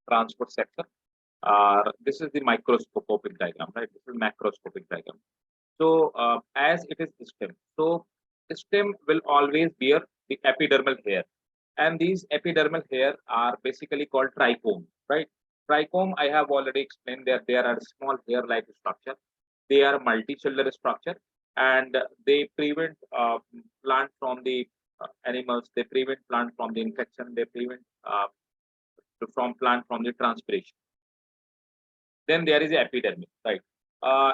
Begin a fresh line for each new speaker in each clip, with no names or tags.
transport sector. This is the microscopic diagram, right? This is macroscopic diagram. So as it is stem, so stem will always bear the epidermal hair, and these epidermal hair are basically called trichome, right? Trichome, I have already explained that there are small hair-like structure. They are multicellular structure, and they prevent plant from the animals. They prevent plant from the infection. They prevent from plant from the transpiration. Then there is epidermis, right?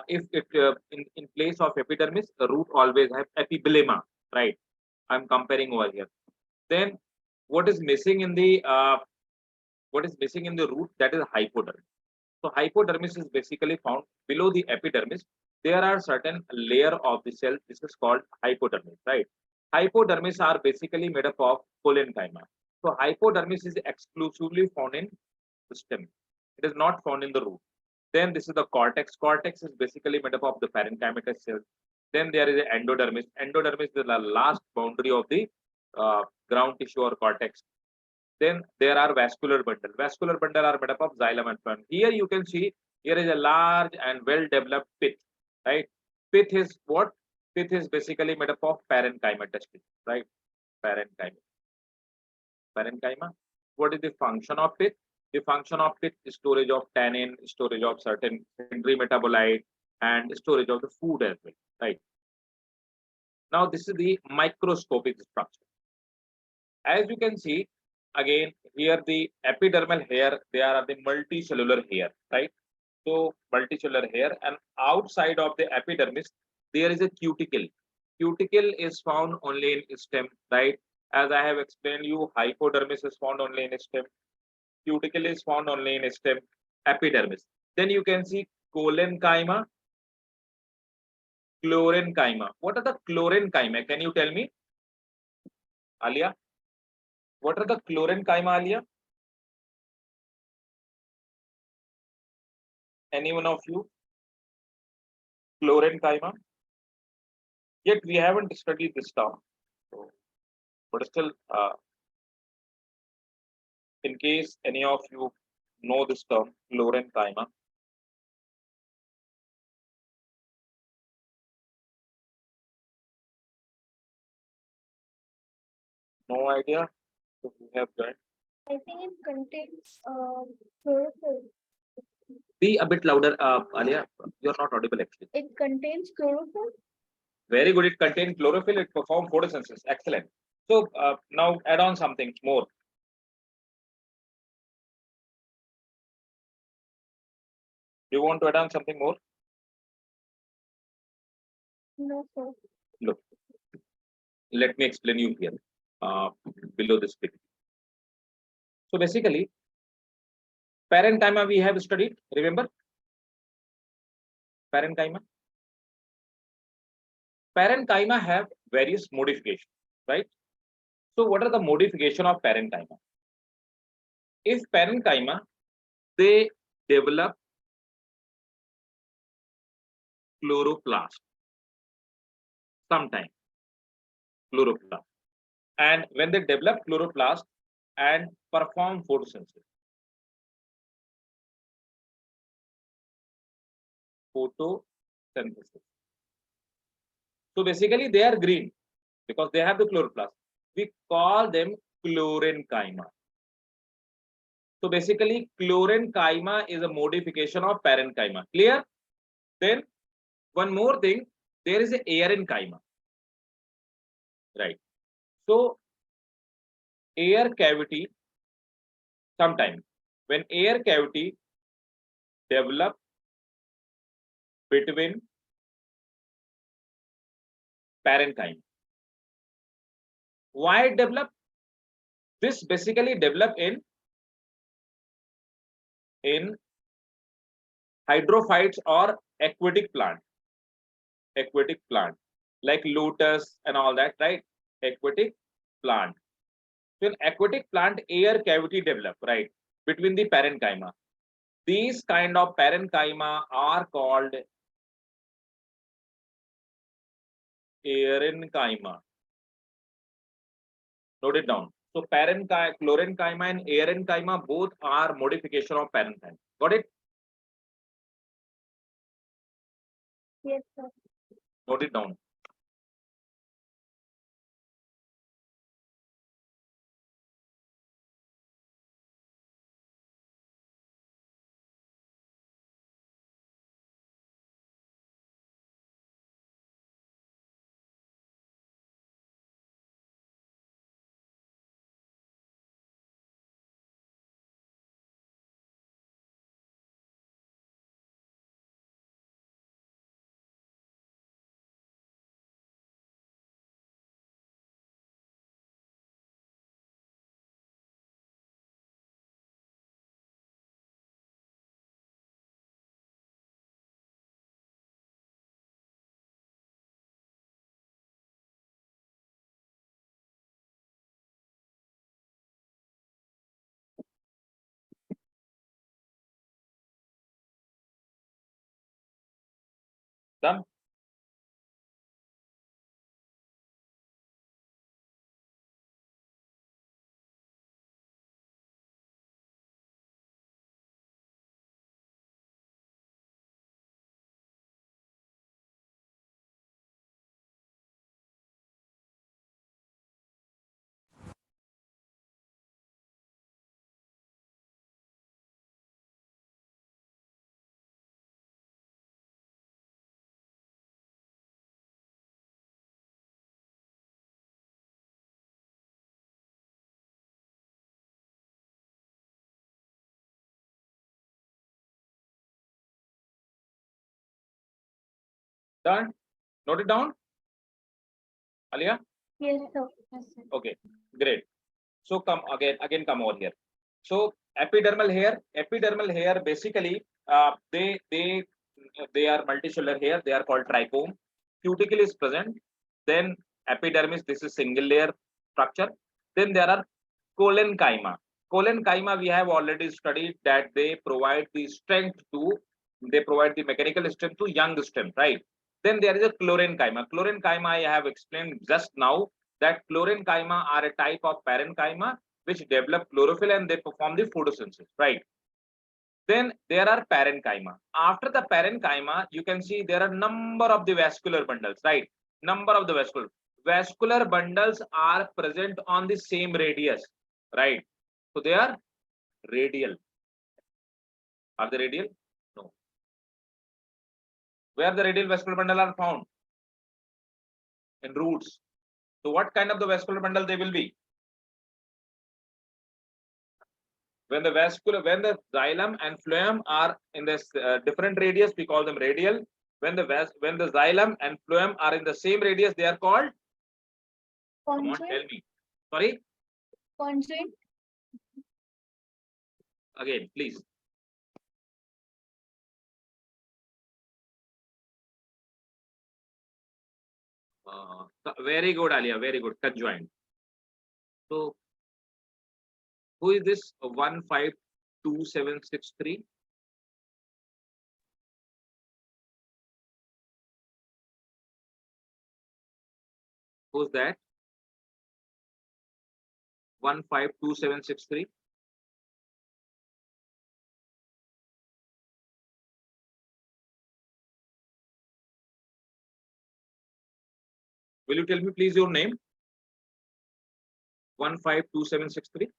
If it in place of epidermis, the root always have epiblema, right? I'm comparing over here. Then what is missing in the root? That is hypodermis. So hypodermis is basically found below the epidermis. There are certain layer of the cell. This is called hypodermis, right? Hypodermis are basically made up of parenchyma. So hypodermis is exclusively found in the stem. It is not found in the root. Then this is the cortex. Cortex is basically made up of the parenchymatous cells. Then there is the endodermis. Endodermis is the last boundary of the ground tissue or cortex. Then there are vascular bundle. Vascular bundle are made up of xylem and phloem. Here you can see here is a large and well-developed pith, right? Pith is what? Pith is basically made up of parenchyma testis, right? Parenchyma. Parenchyma. What is the function of pith? The function of pith is storage of tannin, storage of certain secondary metabolite, and storage of the food as well, right? Now this is the microscopic structure. As you can see, again here the epidermal hair, they are the multicellular hair, right? So multicellular hair, and outside of the epidermis there is a cuticle. Cuticle is found only in stem, right? As I have explained you, hypodermis is found only in stem. Cuticle is found only in stem. Epidermis. Then you can see collenchyma, chlorenchyma. What are the chlorenchyma? Can you tell me, Alia? What are the chlorenchyma, Alia? Any one of you? Chlorenchyma? Yet we haven't studied this term. So, but still, in case any of you know this term, chlorenchyma. No idea? So we have joined.
I think it contains chlorophyll.
Be a bit louder, Alia. You're not audible actually.
It contains chlorophyll.
Very good. It contains chlorophyll. It performs photosynthesis. Excellent. So now add on something more. Do you want to add on something more?
No, sir.
Look, let me explain you here below this picture. So basically, parenchyma we have studied. Remember? Parenchyma. Parenchyma have various modifications, right? So what are the modification of parenchyma? If parenchyma, they develop chloroplast sometime, chloroplast, and when they develop chloroplast and perform photosynthesis, so basically they are green because they have the chloroplast. We call them chlorenchyma. So basically chlorenchyma is a modification of parenchyma. Clear? Then one more thing, there is a aerenchyma, right? So air cavity, sometime when air cavity develop between parenchyma. Why it develop? This basically develop in hydrophytes or aquatic plant like lotus and all that, right? Aquatic plant. So in aquatic plant, air cavity develop, right, between the parenchyma. These kind of parenchyma are called aerenchyma. Note it down. So chlorenchyma and aerenchyma both are modification of parenchyma. Got it?
Yes, sir.
Note it down. Done? Done? Note it down, Alia?
Yes, sir. Yes, sir.
Okay, great. So come again come over here. So epidermal hair basically they are multicellular hair. They are called trichome. Cuticle is present. Then epidermis. This is single layer structure. Then there are collenchyma. Collenchyma we have already studied that they provide the strength to they provide the mechanical strength to young stem, right? Then there is a chlorenchyma. Chlorenchyma I have explained just now that chlorenchyma are a type of parenchyma which develop chlorophyll and they perform the photosynthesis, right? Then there are parenchyma. After the parenchyma, you can see there are number of the vascular bundles, right? Number of the vascular bundles are present on the same radius, right? So they are radial. Are they radial? No. Where the radial vascular bundle are found? In roots. So what kind of the vascular bundle they will be? When the xylem and phloem are in this different radius, we call them radial. When the xylem and phloem are in the same radius, they are called. Come on, tell me. Sorry.
Conjoint.
Again, please. Very good, Alia. Very good. Conjoint. So, who is this 152763? Who's that? 152763. Will you tell me, please, your name? 152763.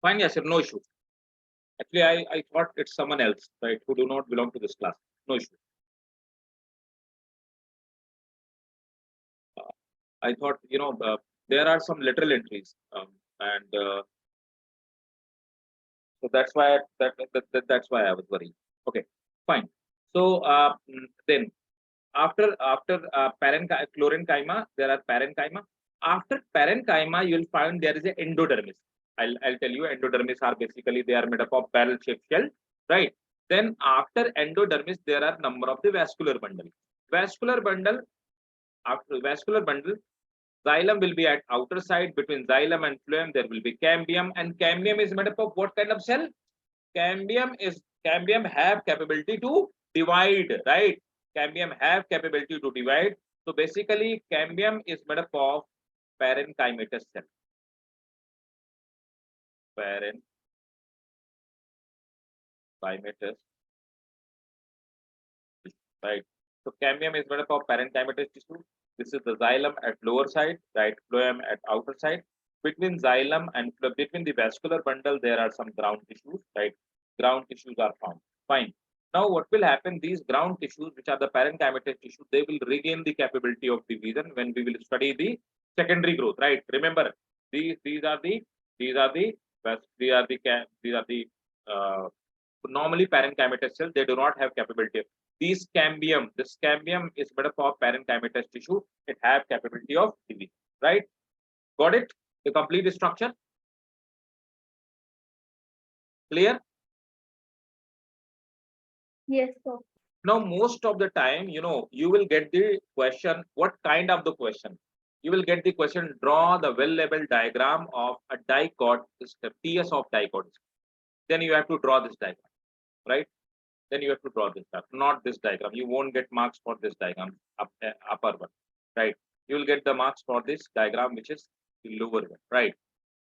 Fine, yes, sir, no issue. Actually, I thought it's someone else, right, who do not belong to this class. No issue. I thought, there are some literal entries, and so that's why I was worried. Okay, fine. So then after parenchyma, there are parenchyma. After parenchyma, you'll find there is a endodermis. I'll tell you, endodermis are basically they are made up of barrel-shaped shell, right? Then after endodermis, there are number of the vascular bundle. Vascular bundle, after vascular bundle, xylem will be at outer side. Between xylem and phloem, there will be cambium, and cambium is made up of what kind of cell? Cambium have capability to divide, right? Cambium have capability to divide. So basically, cambium is made up of parenchymatous cell. Parenchymatous, right? So cambium is made up of parenchymatous tissue. This is the xylem at lower side, right? Phloem at outer side. Between xylem and between the vascular bundle, there are some ground tissues, right? Ground tissues are found. Fine. Now, what will happen? These ground tissues, which are the parenchymatous tissue, they will regain the capability of division when we will study the secondary growth, right? Remember, these are the these are the these are the normally parenchymatous cells. They do not have capability. This cambium is made up of parenchymatous tissue. It have capability of division, right? Got it? The complete structure. Clear?
Yes, sir.
Now, most of the time, you will get the question. What kind of the question? You will get the question. Draw the well-labeled diagram of a dicot system. TS of dicot. Then you have to draw this diagram, right? Then you have to draw this diagram, not this diagram. You won't get marks for this diagram, upper one, right? You will get the marks for this diagram, which is the lower one, right?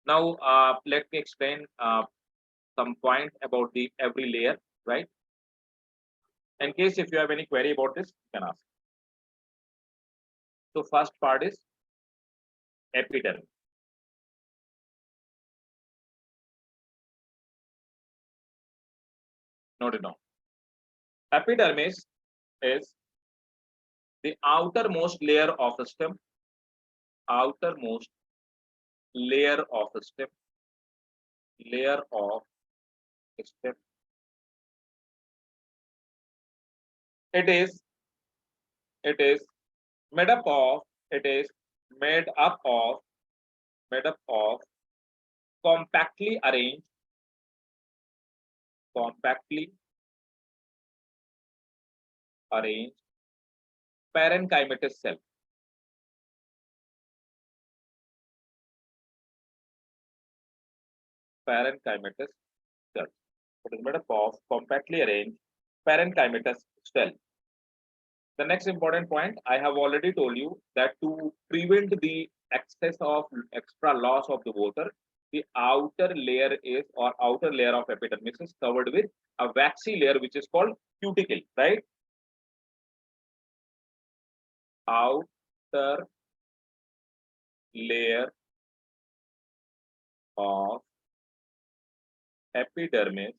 Now, let me explain some point about the every layer, right? In case if you have any query about this, you can ask. So first part is epidermis. Note it down. Epidermis is the outermost layer of the stem. Outermost layer of the stem. Layer of the stem. It is made up of it is made up of compactly arranged parenchymatous cell. Parenchymatous cell. It is made up of compactly arranged parenchymatous cell. The next important point, I have already told you that to prevent the excess of extra loss of the water, the outer layer of epidermis is covered with a waxy layer which is called cuticle, right? Outer layer of epidermis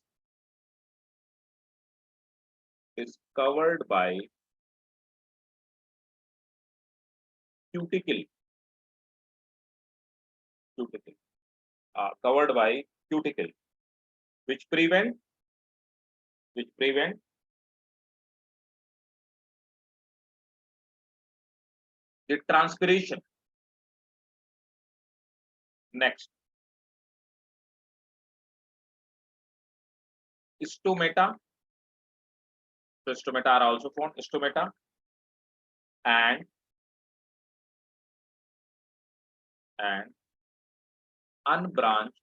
is covered by cuticle. Covered by cuticle, which prevent the transpiration. Next, stomata. So stomata are also found. Stomata and unbranched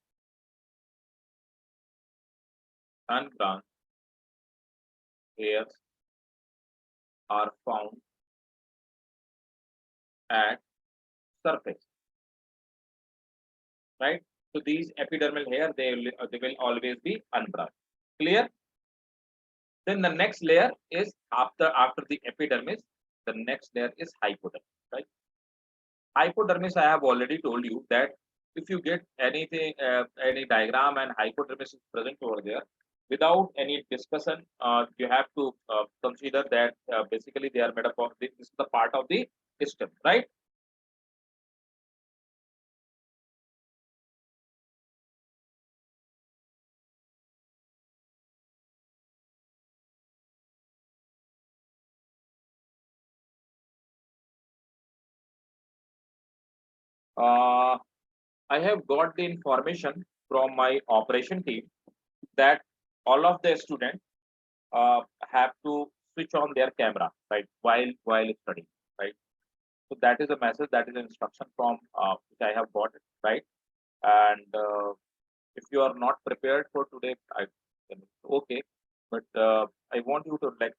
hairs are found at surface, right? So these epidermal hair, they will always be unbranched. Clear? Then the next layer is after the epidermis, the next layer is hypodermis, right? Hypodermis, I have already told you that if you get anything, any diagram and hypodermis is present over there, without any discussion, you have to consider that basically they are made up of this is the part of the system, right? Uh, I have got the information from my operation team that all of the students have to switch on their camera, right, while studying, right? So that is a message, that is an instruction from which I have got, right? And if you are not prepared for today, then it's okay. But I want you to like,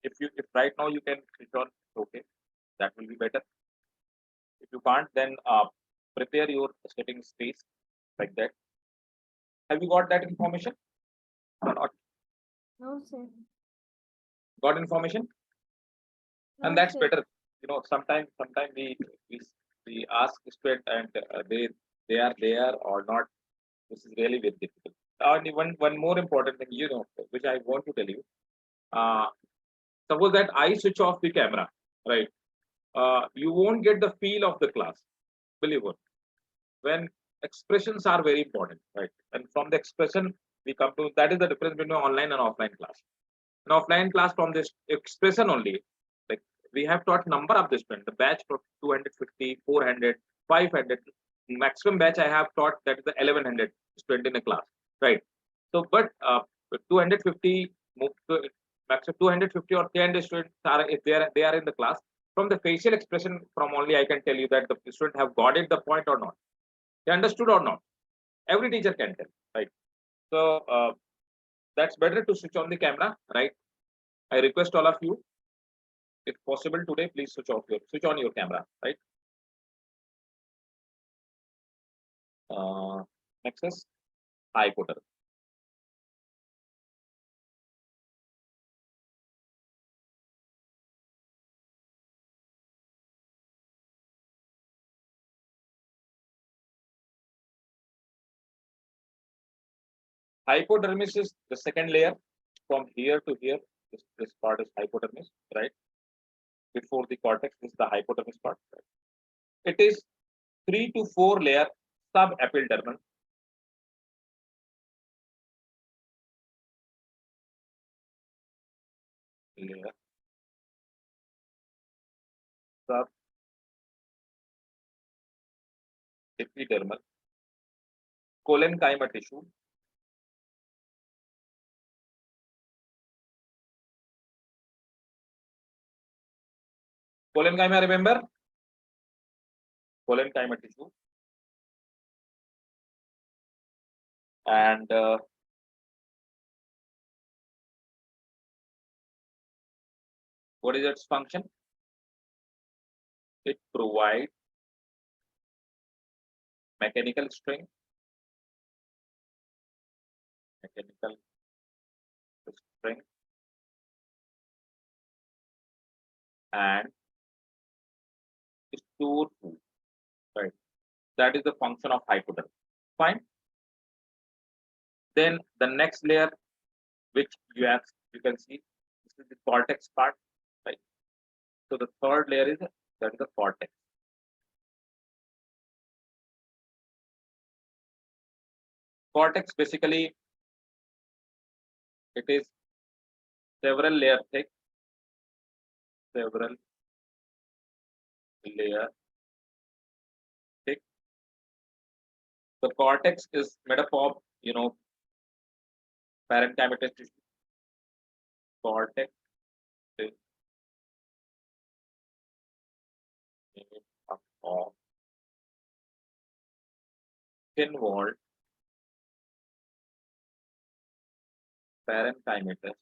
if right now you can switch on, okay, that will be better. If you can't, then prepare your setting space like that. Have you got that information or not?
No, sir.
Got information? And
No,
that's
sir.
better. Sometimes we ask student and they are there or not. This is really very difficult. And one more important thing, which I want to tell you. Uh, Suppose that I switch off the camera, right? You won't get the feel of the class. Believe it. When expressions are very important, right? And from the expression we come to, that is the difference between online and offline class. An offline class, from this expression only, like we have taught number of the students, the batch for 250, 400, 500, maximum batch I have taught, that is the 1100 student in a class, right? So, but 250 move to maximum 250 or 300 students are, if they are in the class, from the facial expression from only I can tell you that the student have got it the point or not, they understood or not. Every teacher can tell, right? So that's better to switch on the camera, right? I request all of you, if possible today, please switch on your camera, right? Next is hypoderm. Hypodermis is the second layer from here to here. This part is hypodermis, right? Before the cortex, this is the hypodermis part. Right? It is 3 to 4 layer subepidermal layer, subepidermal collenchyma tissue, collenchyma, remember, collenchyma tissue, and what is its function? It provides mechanical strength, mechanical strength, and store food, right? That is the function of hypodermis. Fine. Then the next layer, which you can see, this is the cortex part, right? So the third layer is that is the cortex. Cortex basically it is several layer thick, several layer thick. The cortex is made up of parenchymatous tissue. Cortex is made up of thin walled parenchymatous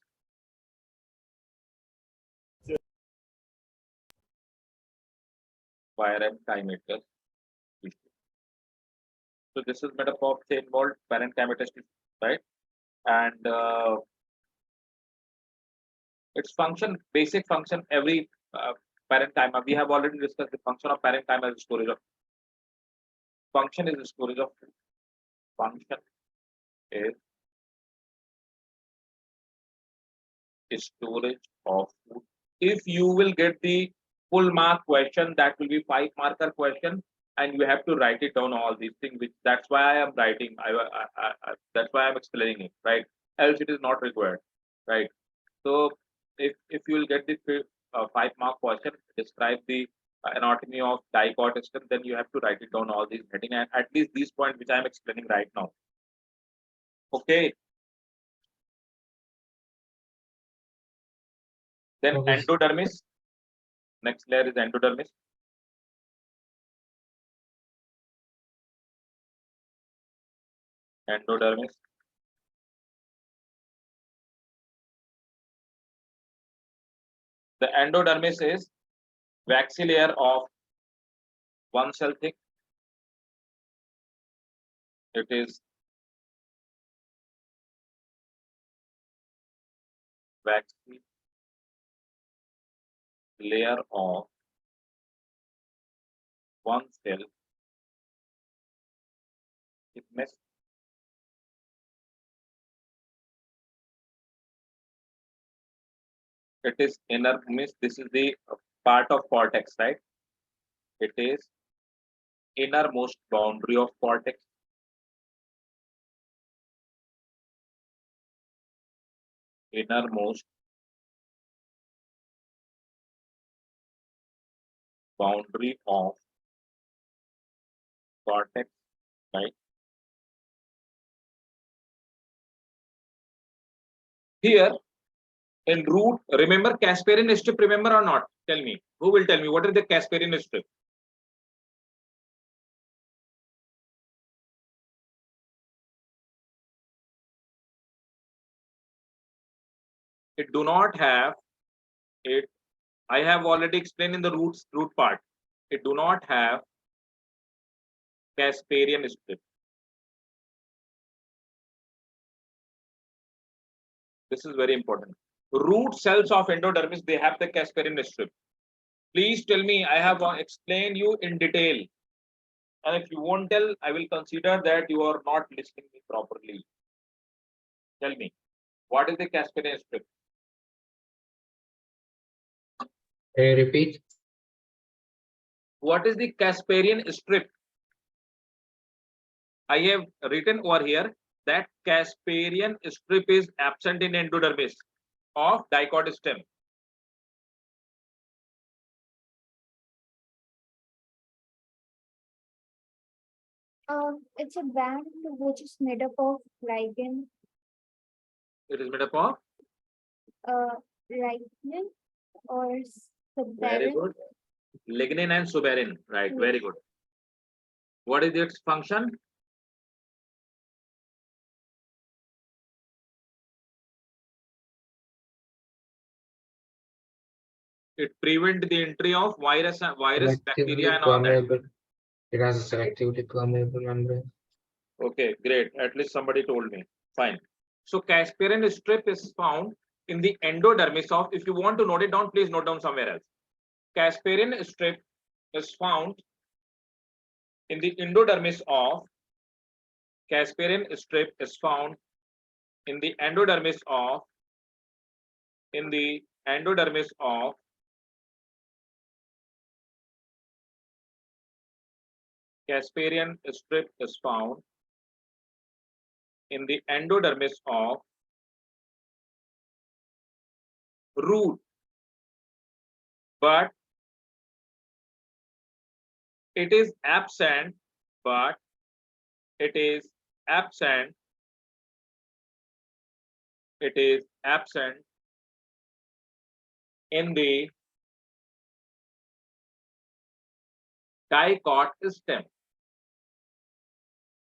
parenchymatous tissue. So this is made up of thin walled parenchymatous tissue, right? And its function, basic function, every parenchyma. We have already discussed the function of parenchyma as storage of Function is storage of food. Function is storage of food. If you will get the full mark question, that will be 5 marker question, and you have to write it down all these things. Which that's why I am writing. That's why I'm explaining it, right? Else it is not required, right? So if you will get the 5 mark question, describe the anatomy of dicot system, then you have to write it down all these heading and at least these points which I am explaining right now. Okay. Then
Okay.
endodermis. Next layer is endodermis. Endodermis. The endodermis is waxy layer of one cell thick. It is waxy layer of one cell thickness. It is inner means this is the part of cortex, right? It is innermost boundary of cortex. Innermost boundary of cortex, right? Here in root, remember Casparian strip, remember or not? Tell me. Who will tell me what is the Casparian strip? It do not have it. I have already explained in the root part. It do not have Casparian strip. This is very important. Root cells of endodermis, they have the Casparian strip. Please tell me, I have explained you in detail. And if you won't tell, I will consider that you are not listening me properly. Tell me, what is the Casparian strip?
Repeat.
What is the Casparian strip? I have written over here that Casparian strip is absent in endodermis of dicot stem.
It's a band which is made up of ligand,
It is made up of
lignin or
very
suberin.
good lignin and suberin, right?
Yes.
Very good. What is its function? It prevent the entry of virus, bacteria, and all that.
Permeable. It has a selectively permeable membrane.
Okay, great. At least somebody told me. Fine. So Casparian strip is found in the endodermis of. If you want to note it down, please note down somewhere else. Casparian strip is found in the endodermis of. Casparian strip is found in the endodermis of. In the endodermis of. Casparian strip is found in the endodermis of root, but it is absent, but it is absent, it is absent in the dicot stem.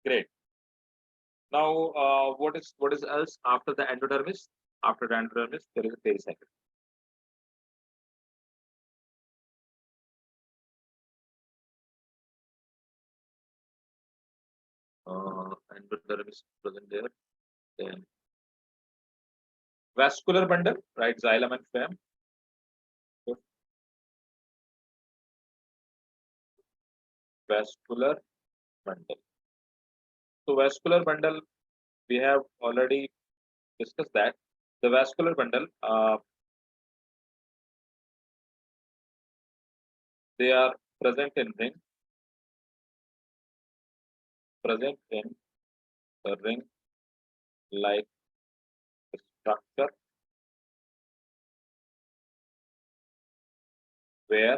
Great. Now, what is else after the endodermis? After the endodermis, there is a pericycle. Endodermis present there. Then vascular bundle, right? Xylem and phloem. Vascular bundle. So vascular bundle, we have already discussed that. The vascular bundle, they are present in the ring like structure where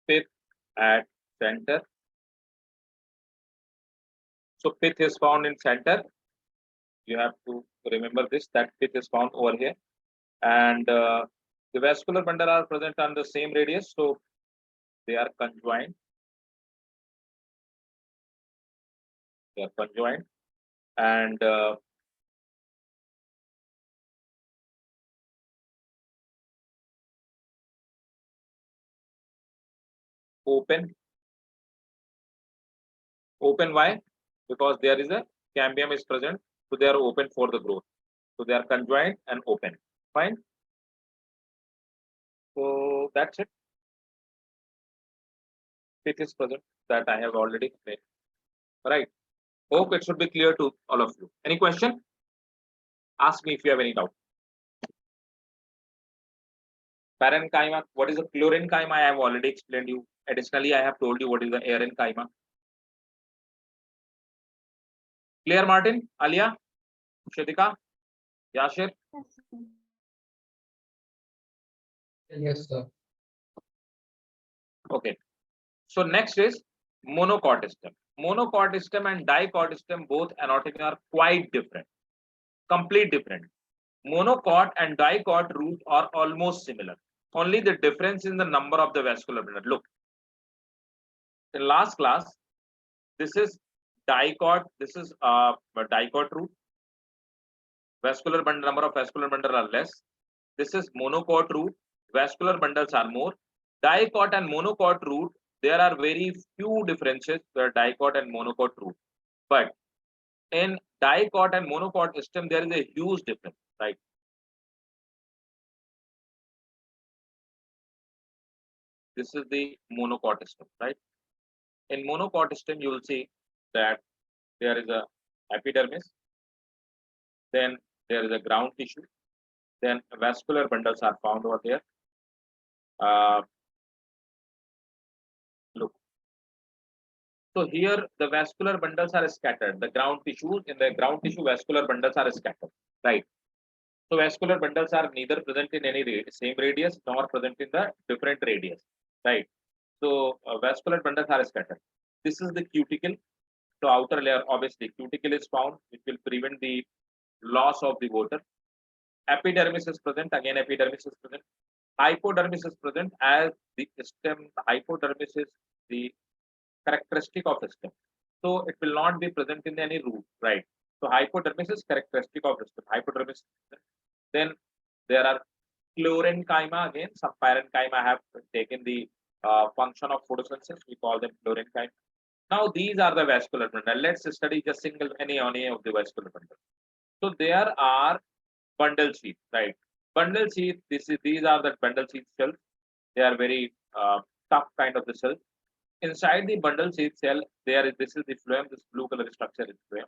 pith at center. So pith is found in center. You have to remember this, that pith is found over here, and the vascular bundle are present on the same radius, so they are conjoined. They are conjoined, and open. Open why? Because there is a cambium is present, so they are open for the growth. So they are conjoined and open. Fine. So that's it. Pith is present, that I have already explained. Right. Hope it should be clear to all of you. Any question? Ask me if you have any doubt. Parenchyma, what is the chlorenchyma? I have already explained you. Additionally, I have told you what is the arenchyma. Clear, Martin, Alia, Shadika, Yashir?
Yes, sir.
Okay. So next is monocot stem. Monocot stem and dicot stem, both anatomy are quite different. Complete different. Monocot and dicot root are almost similar. Only the difference in the number of the vascular bundle. Look, in last class, this is dicot. This is a dicot root. Vascular bundle, number of vascular bundle are less. This is monocot root. Vascular bundles are more. Dicot and monocot root, there are very few differences where dicot and monocot root. But in dicot and monocot stem, there is a huge difference, right? This is the monocot stem, right? In monocot stem, you will see that there is a epidermis, then there is a ground tissue, then vascular bundles are found over there. Look. So here the vascular bundles are scattered. The ground tissue, in the ground tissue, vascular bundles are scattered, right? So vascular bundles are neither present in any same radius nor present in the different radius, right? So vascular bundles are scattered. This is the cuticle. So outer layer, obviously, cuticle is found, which will prevent the loss of the water. Epidermis is present. Again, epidermis is present. Hypodermis is present as the stem. Hypodermis is the characteristic of the stem. So it will not be present in any root, right? So hypodermis is characteristic of the stem. Hypodermis. Then there are chlorenchyma. Again, some parenchyma have taken the function of photosynthesis. We call them chlorenchyma. Now these are the vascular bundle. Let's study just any of the vascular bundle. So there are bundle sheath, right? Bundle sheath. These are the bundle sheath cells. They are very tough kind of the cells. Inside the bundle sheath cell, this is the phloem. This blue color structure is phloem,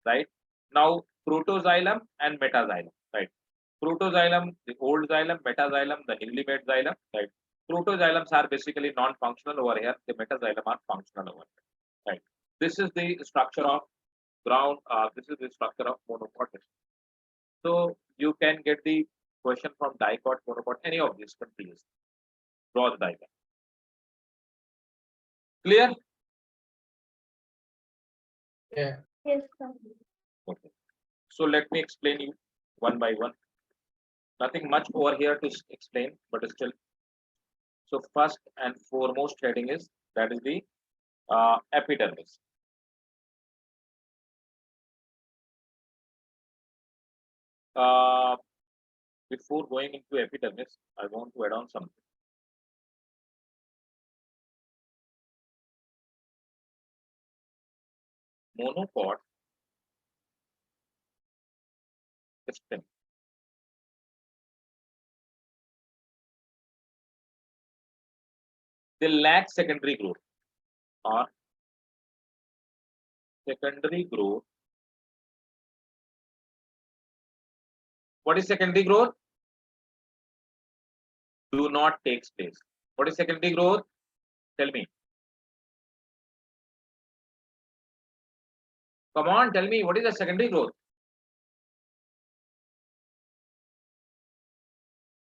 right? Now protoxylem and metaxylem, right? Protoxylem, the old xylem, metaxylem, the newly made xylem, right? Protoxylems are basically non-functional over here. The metaxylem are functional over here, right? This is the structure of ground. This is the structure of monocot. So you can get the question from dicot, monocot, any of these continues. Draw the diagram. Clear?
Yeah.
Yes, sir.
Okay. So let me explain you one by one. Nothing much over here to explain, but still. So first and foremost heading is that is the epidermis. Uh, Before going into epidermis, I want to add on something. Monocot stem. they lack secondary growth or secondary growth. What is secondary growth? Do not take place. What is secondary growth? Tell me. Come on, tell me, what is the secondary growth?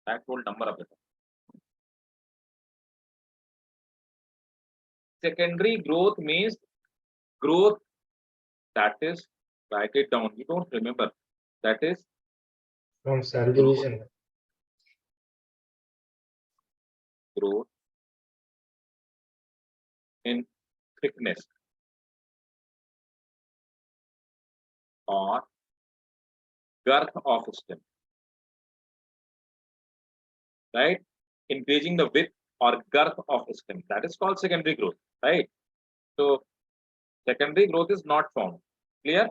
That whole number of it. Secondary growth means growth that is, write it down. You don't remember. That is
From cell division.
growth in thickness or girth of stem, right? Increasing the width or girth of stem. That is called secondary growth, right? So secondary growth is not found. Clear?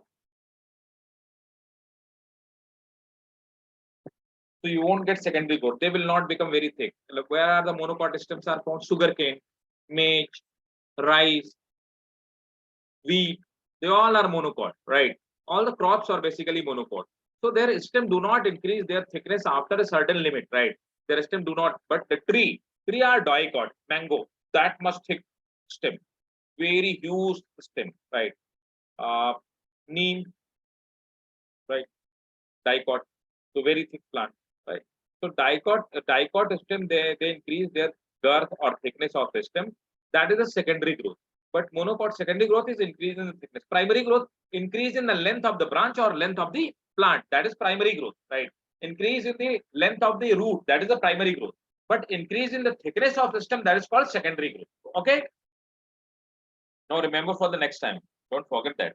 So you won't get secondary growth. They will not become very thick. Look, where are the monocot stems are found? Sugarcane, maize, rice, wheat. They all are monocot, right? All the crops are basically monocot. So their stem do not increase their thickness after a certain limit, right? Their stem do not. But the tree are dicot, mango, that much thick stem, very huge stem, right? Neem, right? Dicot, so very thick plant, right? So dicot stem, they increase their girth or thickness of the stem. That is a secondary growth. But monocot secondary growth is increase in the thickness. Primary growth, increase in the length of the branch or length of the plant. That is primary growth, right? Increase in the length of the root. That is the primary growth. But increase in the thickness of the stem, that is called secondary growth. Okay. Now remember for the next time. Don't forget that.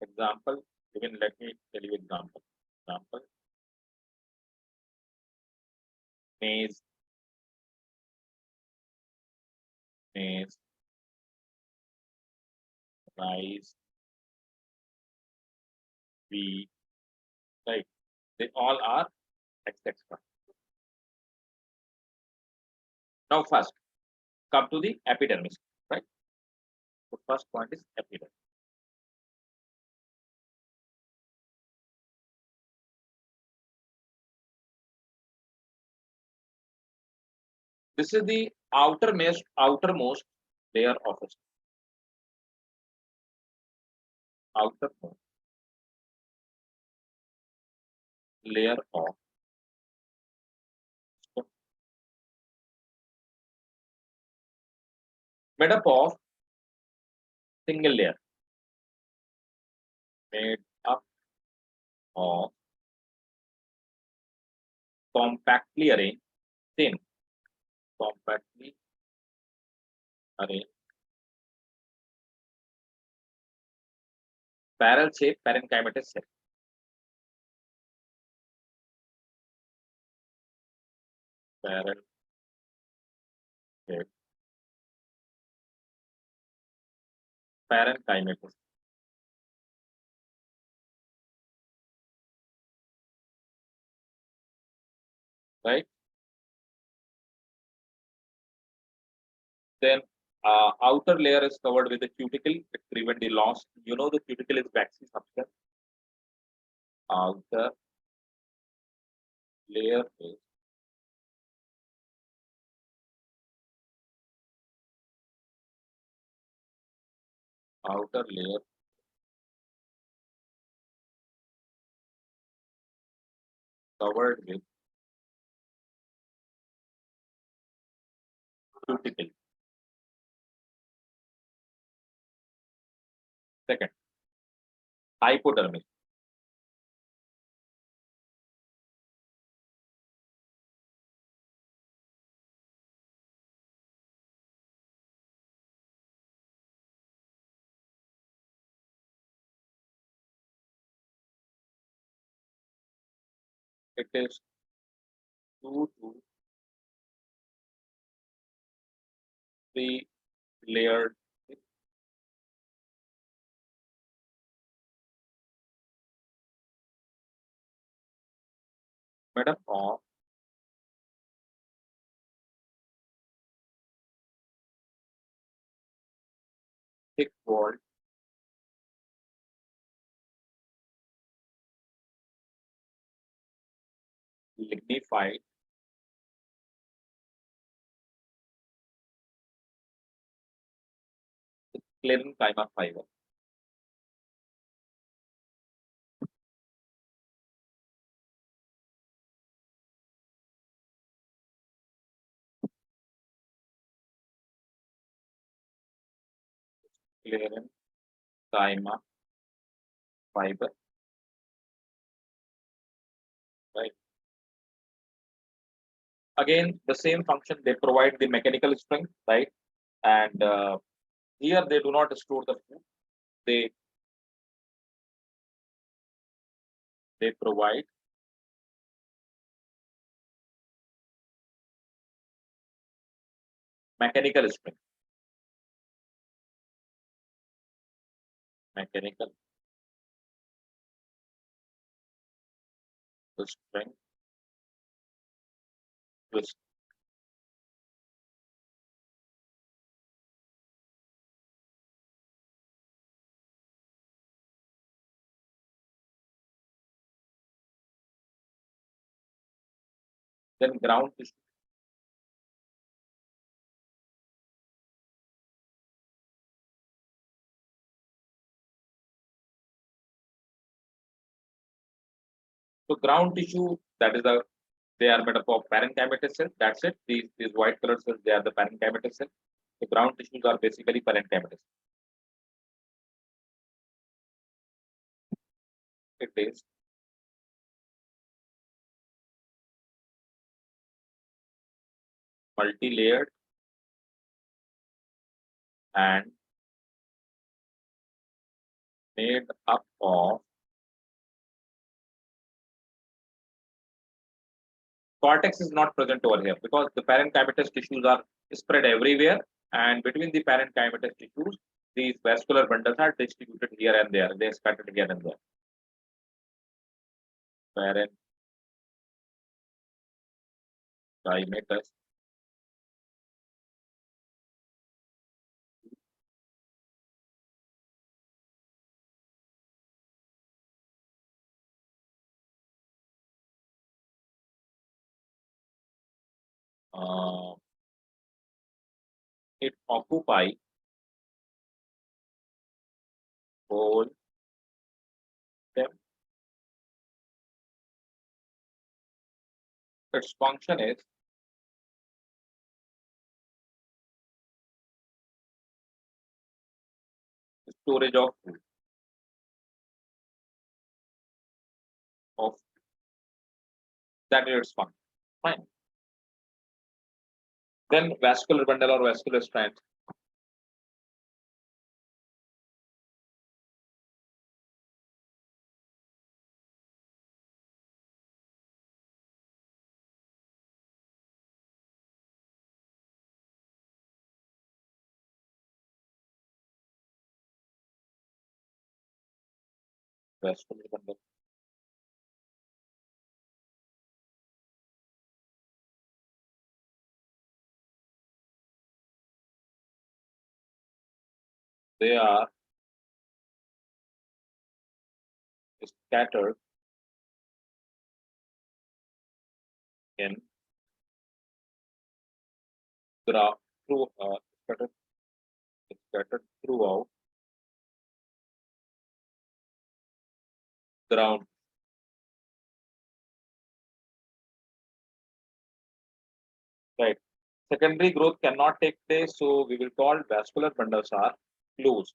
Example. Even let me tell you example. Example. Maize, maize, rice, wheat, right? They all are etc. Now first, come to the epidermis, right? The first point is epidermis. This is the outermost layer of a stem. Outermost layer of stem. Made up of single layer. Made up of compactly arranged, thin, compactly arranged, barrel shaped parenchymatous cell. Barrel shaped parenchymatous, right? Then outer layer is covered with the cuticle. It prevent the loss. You know the cuticle is waxy substance. Outer layer is outer layer covered with cuticle. Second, hypodermis. It is 2 to 3 layered made up of thick walled lignified parenchyma fiber. Parenchyma fiber, right? Again, the same function, they provide the mechanical strength, right? And here they do not store the food. They provide mechanical strength. Mechanical strength twist. Then ground tissue. So ground tissue, that is the, they are made up of parenchymatous cells. That's it. These white color cells, they are the parenchymatous cells. The ground tissues are basically parenchymatous. It is multi-layered and made up of cortex is not present over here because the parenchymatous tissues are spread everywhere, and between the parenchymatous tissues, these vascular bundles are distributed here and there. They are scattered here and there. Parenchymatous uh, it occupy whole stem. Its function is storage of food. Of that is its function. Fine. Then vascular bundle or vascular strand. Vascular bundle. They are scattered in graph through scattered throughout ground. Right. Secondary growth cannot take place, so we will call vascular bundles are closed.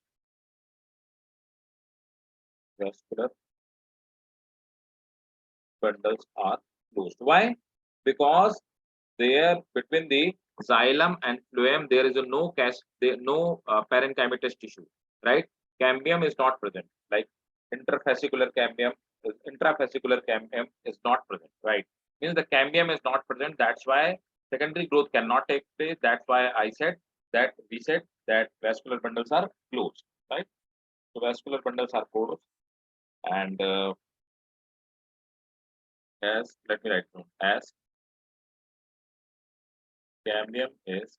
Vascular bundles are closed. Why? Because there between the xylem and phloem there is a no parenchymatous tissue, right? Cambium is not present. Like intrafascicular cambium is not present, right? Means the cambium is not present. That's why secondary growth cannot take place. That's why we said that vascular bundles are closed, right? So vascular bundles are closed, and as let me write down as cambium is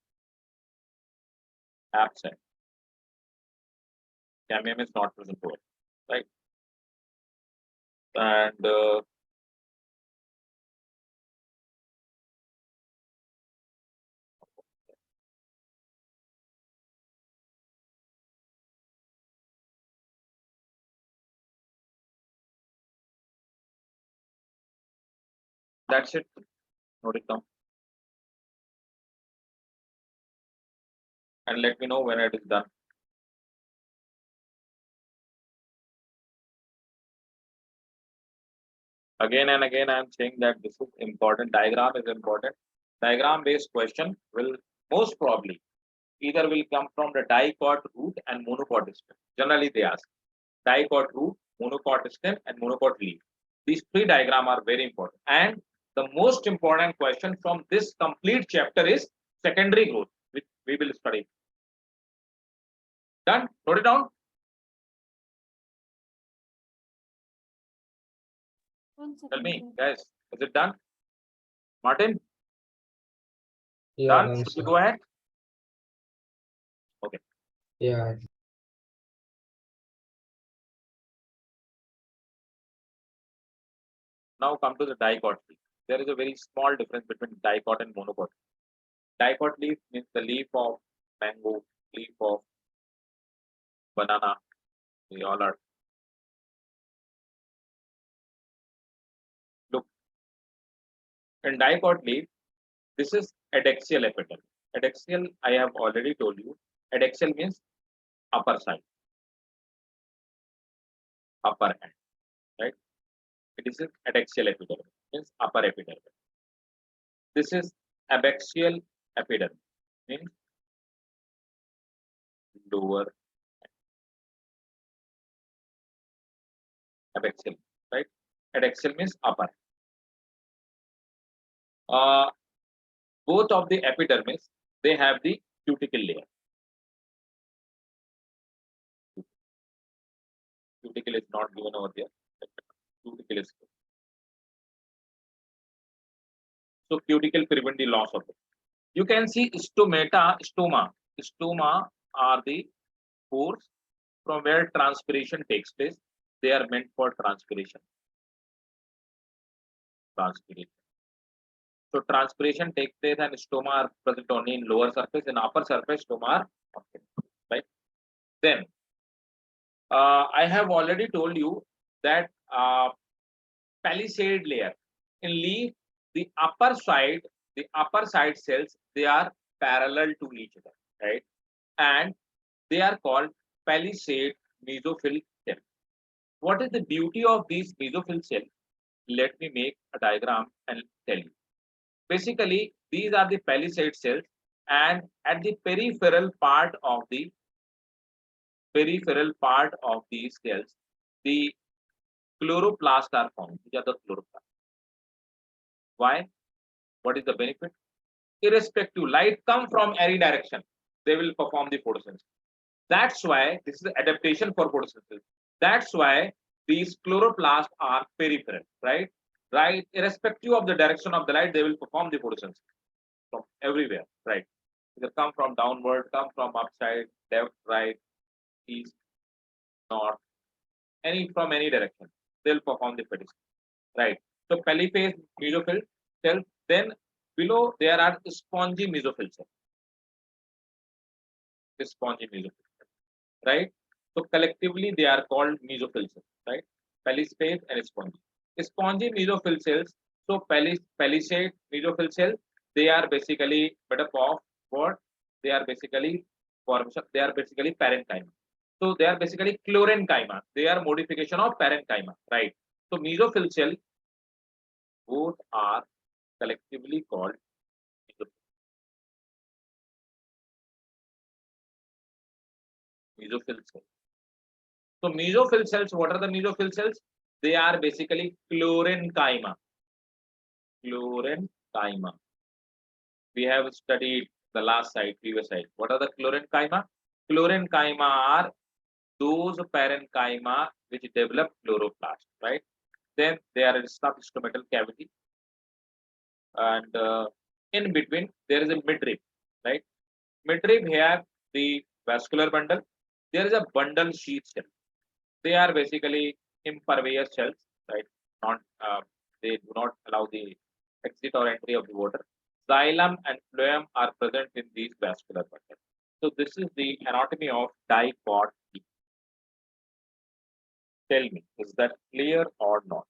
absent. Cadmium is not present over, right? And that's it. Note it down and let me know when it is done. Again and again, I am saying that this is important. Diagram is important. Diagram based question will most probably either will come from the dicot root and monocot stem. Generally, they ask dicot root, monocot stem, and monocot leaf. These three diagrams are very important. And the most important question from this complete chapter is secondary growth, which we will study. Done? Note it down. Tell me, guys, is it done? Martin,
Yeah,
done?
done,
Should we
sir.
go ahead? Okay.
Yeah.
Now come to the dicot leaf. There is a very small difference between dicot and monocot. Dicot leaf means the leaf of mango, leaf of banana. We all are. Look, in dicot leaf, this is adaxial epidermis. Adaxial, I have already told you. Adaxial means upper side, upper end, right? It is adaxial epidermis, means upper epidermis. This is abaxial epidermis, means lower abaxial, right? Adaxial means upper. Uh, both of the epidermis, they have the cuticle layer. Cuticle is not given over there. Cuticle is given. So cuticle prevent the loss of it. You can see stoma. Stoma are the pores from where transpiration takes place. They are meant for transpiration. Transpiration. So transpiration takes place and stoma are present only in lower surface. In upper surface, stoma are absent, right? Then I have already told you that palisade layer in leaf, the upper side cells, they are parallel to each other, right? And they are called palisade mesophyll cells. What is the beauty of these mesophyll cells? Let me make a diagram and tell you. Basically, these are the palisade cells, and at the peripheral part of these cells, the chloroplasts are formed. These are the chloroplasts. Why? What is the benefit? Irrespective, light come from any direction, they will perform the photosynthesis. That's why this is adaptation for photosynthesis. That's why these chloroplasts are peripheral, right? Right, irrespective of the direction of the light, they will perform the photosynthesis from everywhere, right? Either come from downward, come from upside, left, right, east, north, from any direction, they'll perform the photosynthesis, right? So polyphase mesophyll cells. Then below there are spongy mesophyll cells. Spongy mesophyll cells, right? So collectively they are called mesophyll cells, right? Palisade and spongy. Spongy mesophyll cells. So palisade mesophyll cells, they are basically made up of what? They are basically formation. They are basically parenchyma. So they are basically chlorenchyma. They are modification of parenchyma, right? So mesophyll cell, both are collectively called mesophyll cells. So mesophyll cells, what are the mesophyll cells? They are basically chlorenchyma. Chlorenchyma. We have studied the last slide, previous slide. What are the chlorenchyma? Chlorenchyma are those parenchyma which develop chloroplast, right? Then they are in substomatal cavity, and in between there is a midrib, right? Midrib have the vascular bundle, There is a bundle sheath cell. They are basically impervious cells, right? Not they do not allow the exit or entry of the water. Xylem and phloem are present in these vascular bundles. So this is the anatomy of dicot leaf. Tell me, is that clear or not?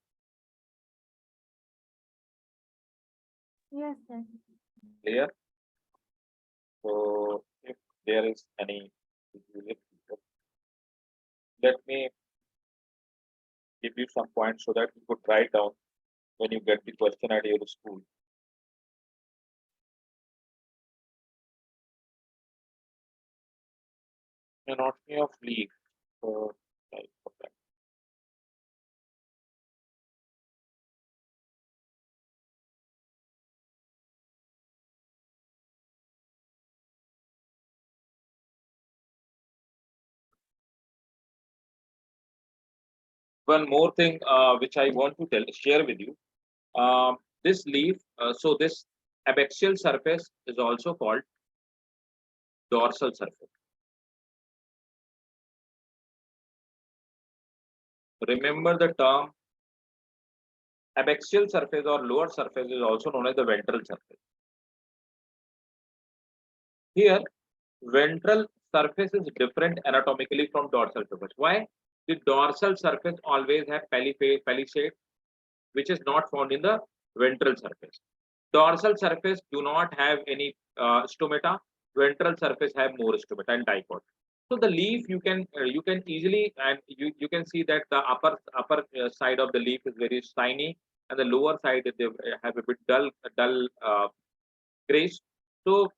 Yes, sir.
Clear? So if there is any, let me give you some points so that you could write down when you get the question at your school. Anatomy of leaf. So, like, okay. One more thing which I want to share with you. This leaf, so this abaxial surface is also called dorsal surface. Remember the term abaxial surface or lower surface is also known as the ventral surface. Here, ventral surface is different anatomically from dorsal surface. Why? The dorsal surface always have palisade, which is not found in the ventral surface. Dorsal surface do not have any stomata. Ventral surface have more stomata and dipod. So the leaf you can easily and you can see that the upper side of the leaf is very shiny and the lower side they have a bit dull grace. So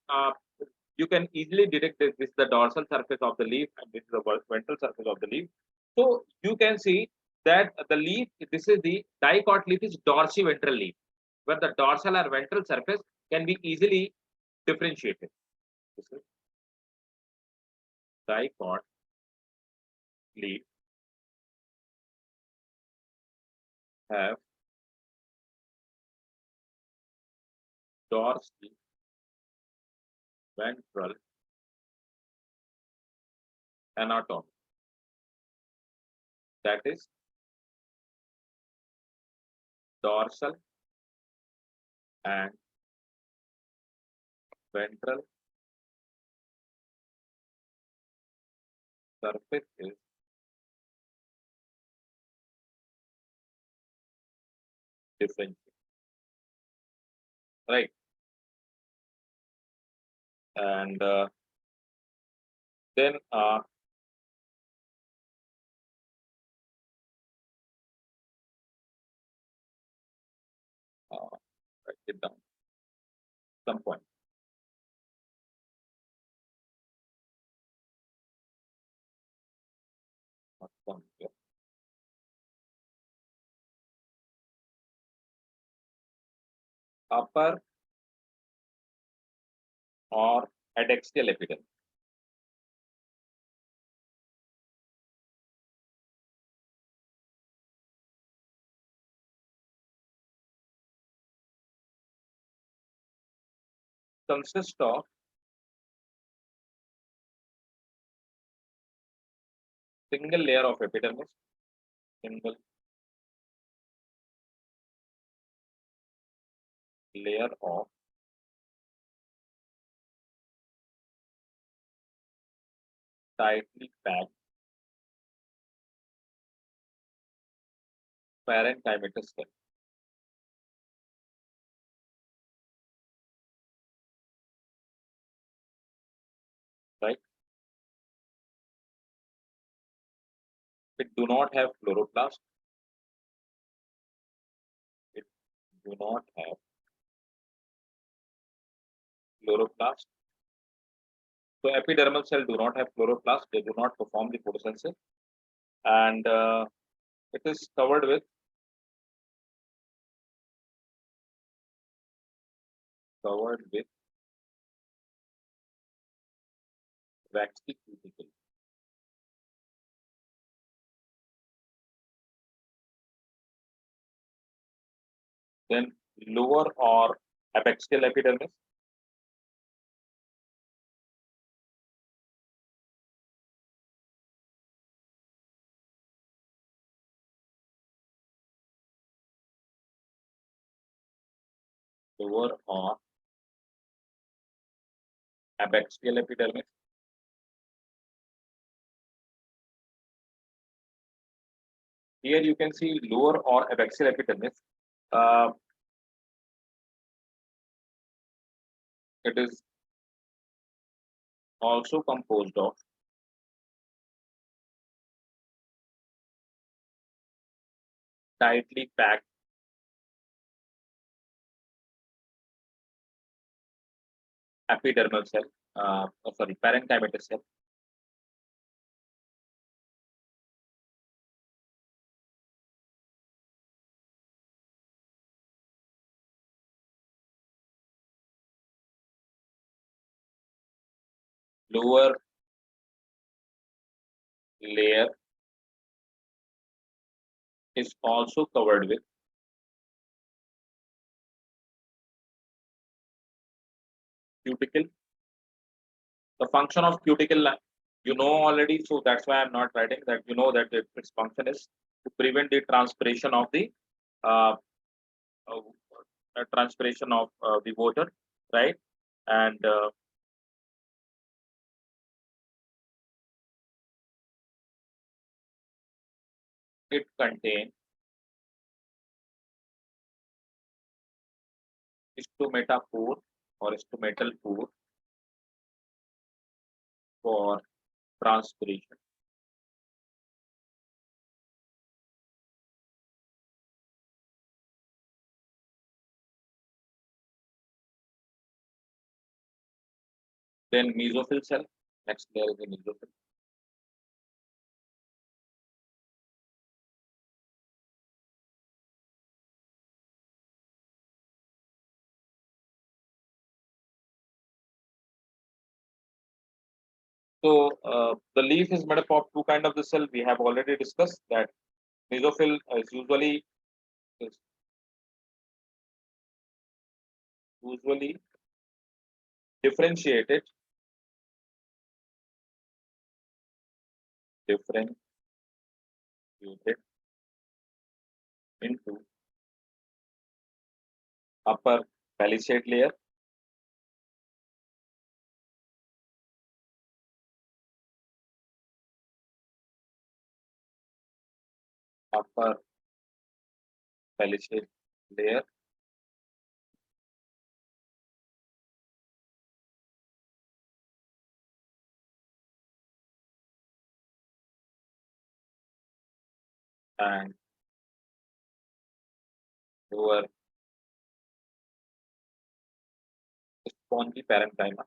you can easily detect that this is the dorsal surface of the leaf and this is the ventral surface of the leaf. So you can see that the leaf, this is the dicot leaf is dorsiventral leaf, where the dorsal or ventral surface can be easily differentiated. This is dicot leaf have dorsiventral anatomy. That is dorsal and ventral surface is different, right? And then write it down some point. Not some here. Upper or adaxial epidermis. Consists of single layer of epidermis, single layer of tightly packed parenchymatous cell, right? It do not have chloroplast. It do not have chloroplast. So epidermal cell do not have chloroplast. They do not perform the photosynthesis, and it is covered with waxy cuticle. Then lower or abaxial epidermis, lower or abaxial epidermis. Here you can see lower or abaxial epidermis. It is also composed of tightly packed epidermal cell, parenchymatous cell. Lower layer is also covered with cuticle. The function of cuticle, you know already, so that's why I'm not writing that. You know that its function is to prevent the transpiration of the uh, the water, right? And it contains stomatophore or stomatal pore for transpiration. Then mesophyll cell. Next layer is the mesophyll. So the leaf is made up of two kind of the cell. We have already discussed that mesophyll is usually differentiated differentiated into upper palisade layer upper palisade layer and lower spongy parenchyma.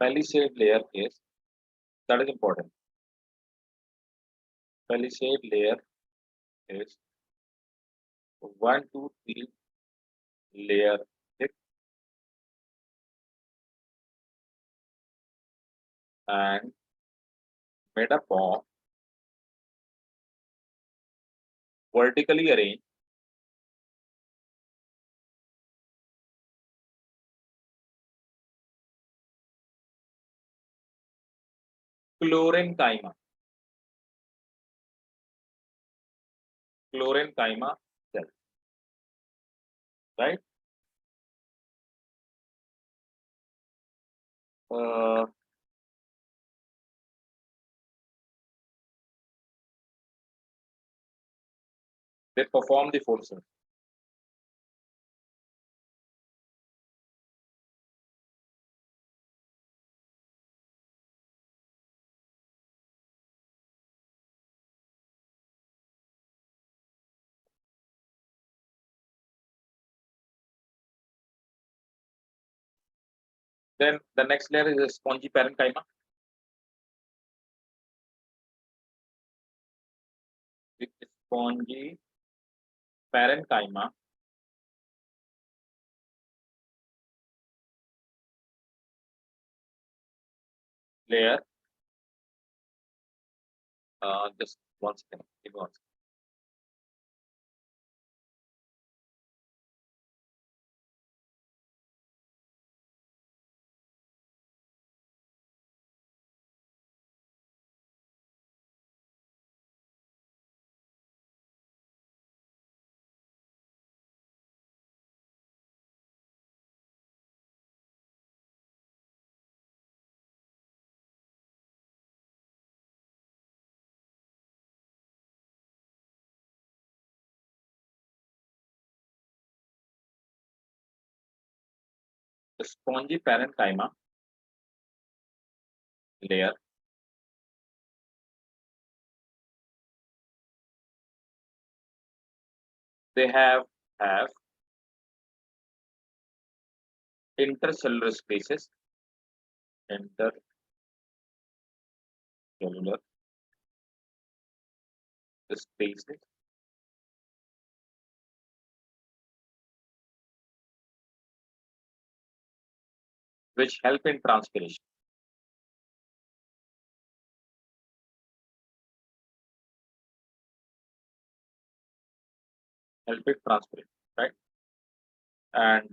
Palisade layer is, that is important. Palisade layer is 1 to 3 layer thick and made up of vertically arranged chlorenchyma. Chlorenchyma cells, right? Uh, they perform the photosynthesis. Then the next layer is a spongy parenchyma. With spongy parenchyma layer. Just one second. Give me one second. the spongy parenchyma layer. They have intercellular spaces, intercellular spaces, which help in transpiration. Help it transpirate, right? And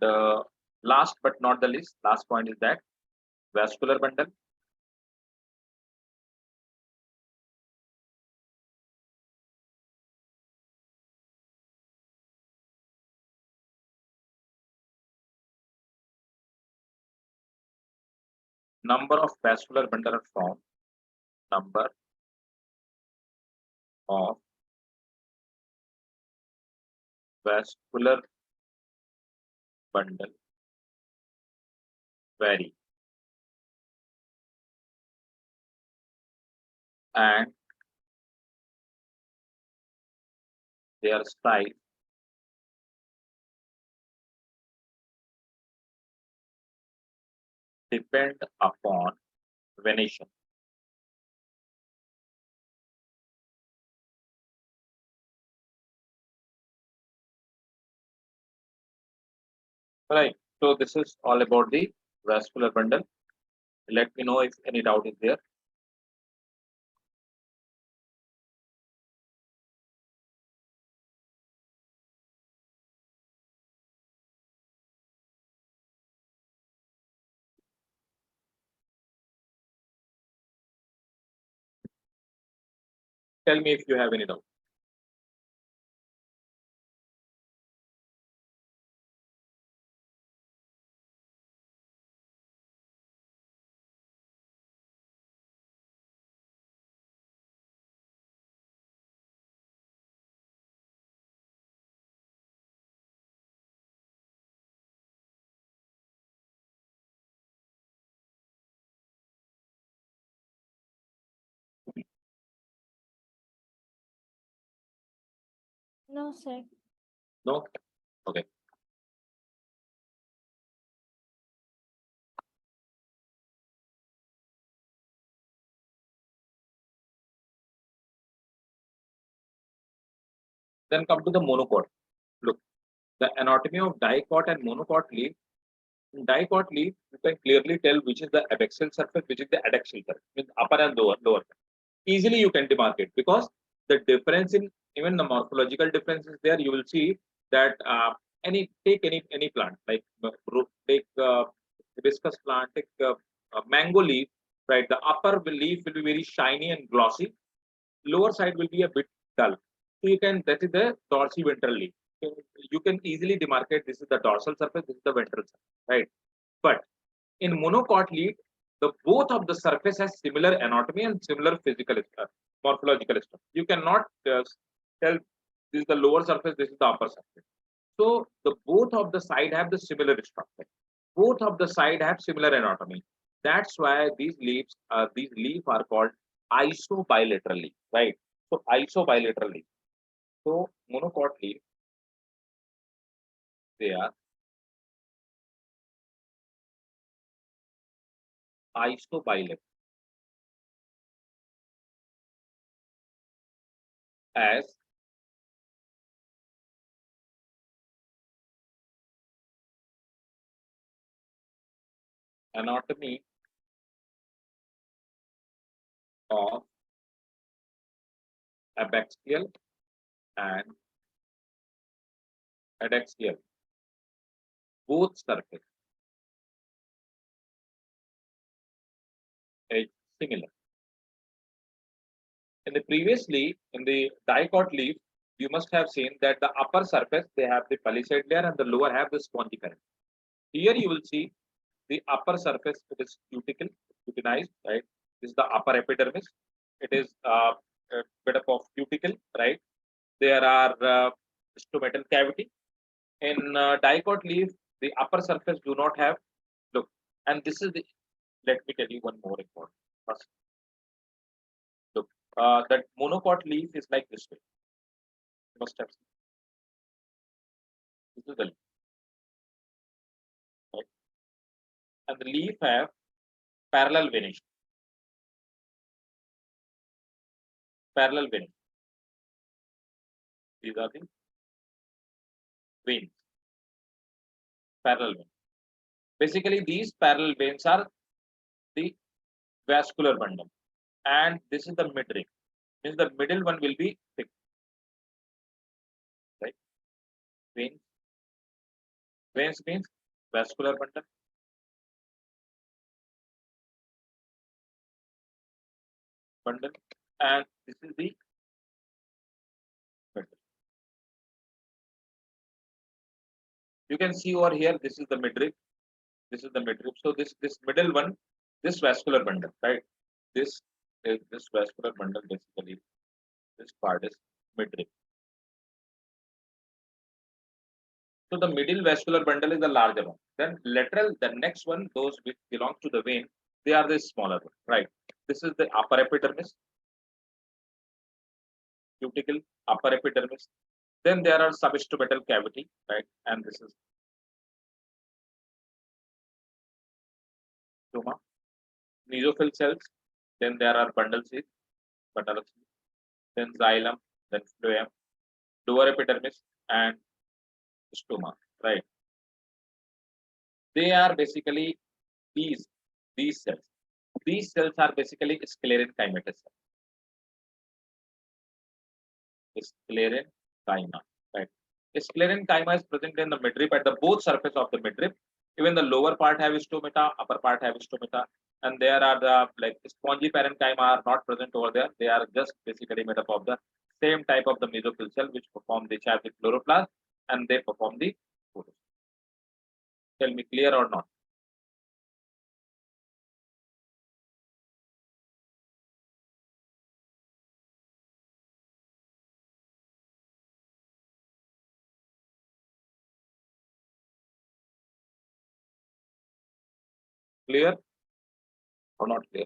last but not the least, last point is that vascular bundle. Number of vascular bundle are found. Number of vascular bundle vary, and their size depend upon venation. Right. So this is all about the vascular bundle. Let me know if any doubt is there. Tell me if you have any doubt.
No, sir.
No? Okay. Then come to the monocot. Look, the anatomy of dicot and monocot leaf. In dicot leaf, you can clearly tell which is the abaxial surface, which is the adaxial surface, means upper and lower. Easily you can demarcate because the difference in even the morphological differences there, you will see that any plant like take hibiscus plant, take mango leaf, right? The upper leaf will be very shiny and glossy, lower side will be a bit dull. So you can, that is the dorsiventral leaf. So you can easily demarcate this is the dorsal surface, this is the ventral surface, right? But in monocot leaf, the both of the surface has similar anatomy and similar physical morphological stuff. You cannot tell this is the lower surface, this is the upper surface. So the both of the side have the similar structure. Both of the side have similar anatomy. That's why these leaves are called isobilateral leaf, right? So isobilateral leaf. So monocot leaf, they are isobilateral as anatomy of abaxial and adaxial, both surface is similar. In the previously, in the dicot leaf, you must have seen that the upper surface they have the palisade layer and the lower have the spongy parent. Here you will see the upper surface, it is cutinized, right? This is the upper epidermis. It is a bit of cuticle, right? There are stomatal cavity. In dicot leaf, the upper surface do not have And this is the, let me tell you one more important. First, look, that monopod leaf is like this way. You must have seen. This is the leaf, right? And the leaf have parallel venetion. Parallel veins. These are the veins. Parallel veins. Basically, these parallel veins are the vascular bundle, and this is the midrib. Means the middle one will be thick, right? Veins. Veins means vascular bundle. Bundle, and this is the middle. You can see over here. This is the midrib. This is the midrib. So this middle one, this vascular bundle, right? This is this vascular bundle. Basically, this part is midrib. So the middle vascular bundle is the larger one. Then lateral, the next one, those which belong to the vein, they are the smaller one, right? This is the upper epidermis, cuticle, upper epidermis. Then there are substomatal cavity, right? And this is stoma, mesophyll cells. Then there are bundle sheath, bundle sheath. Then xylem, then phloem, lower epidermis, and stoma, right? They are basically these these cells. These cells are basically sclerenchymatous cells. Sclerenchyma, right? Sclerenchyma is present in the midrib at the both surface of the midrib. Even the lower part have stomata, upper part have stomata, and there are the like spongy parenchyma are not present over there. They are just basically made up of the same type of the mesophyll cell which perform the have chloroplast and they perform the photosynthesis. Tell me, clear or not? Clear or not clear?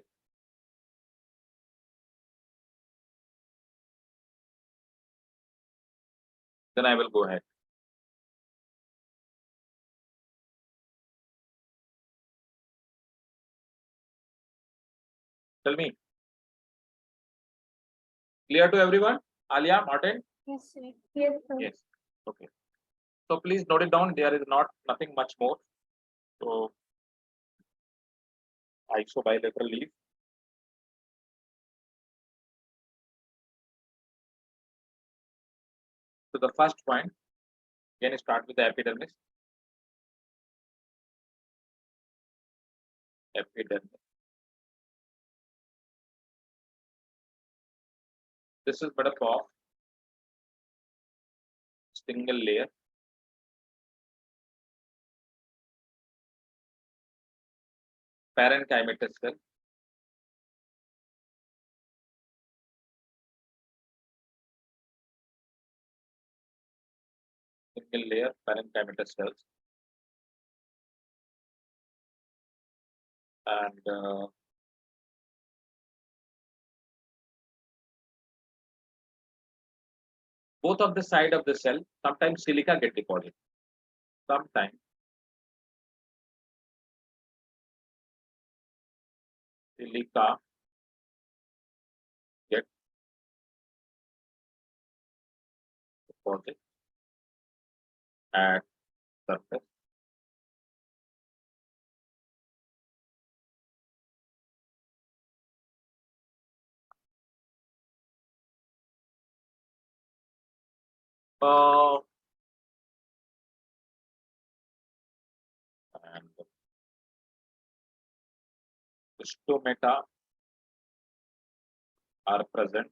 Then I will go ahead. Tell me. Clear to everyone? Alia, Martin?
Yes, sir. Yes, sir.
Yes. Okay. So please note it down. There is not nothing much more. So isobilateral leaf. So the first point, again start with the epidermis. Epidermis. This is made up of single layer. Parenchymatous cell. Single layer parenchymatous cells. And both of the side of the cell, sometimes silica get deposited. Sometimes silica get deposited at surface. And the stomata are present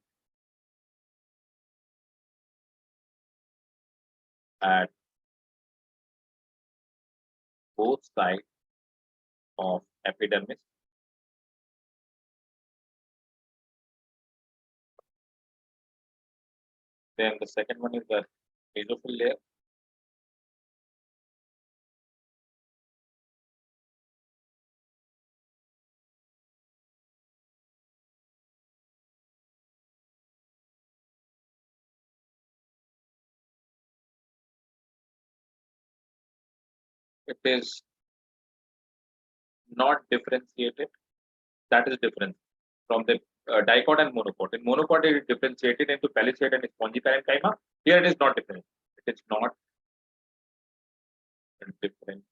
at both sides of epidermis. Then the second one is the mesophyll layer. it is not differentiated. That is different from the dicot and monocot. In monocot, it is differentiated into palisade and spongy parenchyma. Here it is not different. It is not differentiated.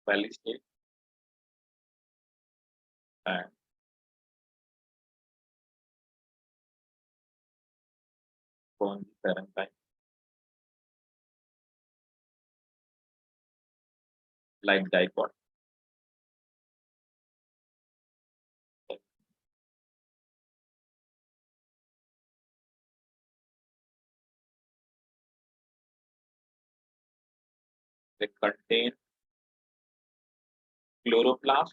Palisade and spongy parenchyma like dicot. They contain chloroplast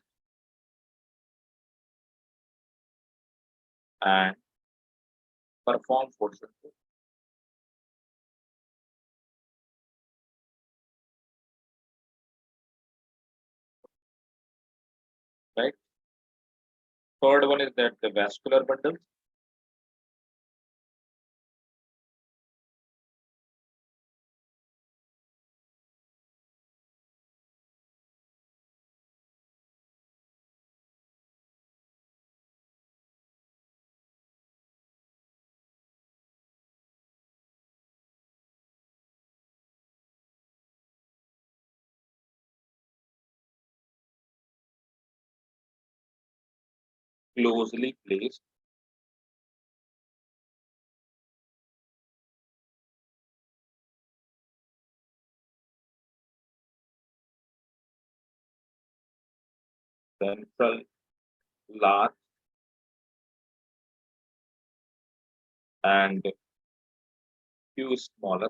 and perform photosynthesis. Right. Third one is that the vascular bundles. Closely placed central large and few smaller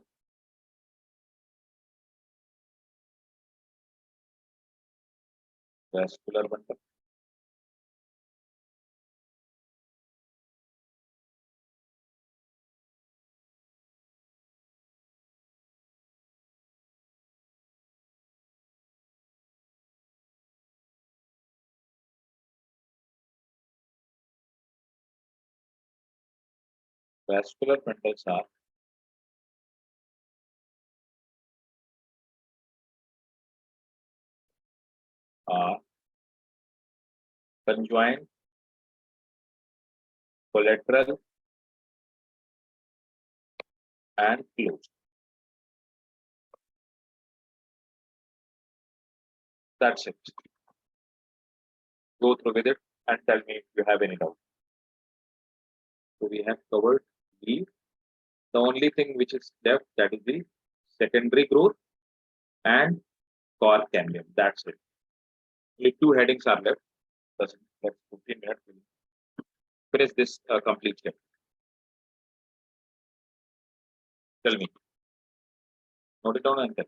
vascular bundle. Vascular bundles are conjoined, collateral, and closed. That's it. Go through with it and tell me if you have any doubt. So we have covered the only thing which is left, that is the secondary growth and core cambium. That's it. Only two headings are left. That's 15 minutes. Finish this complete step. Tell me. Note it down and tell.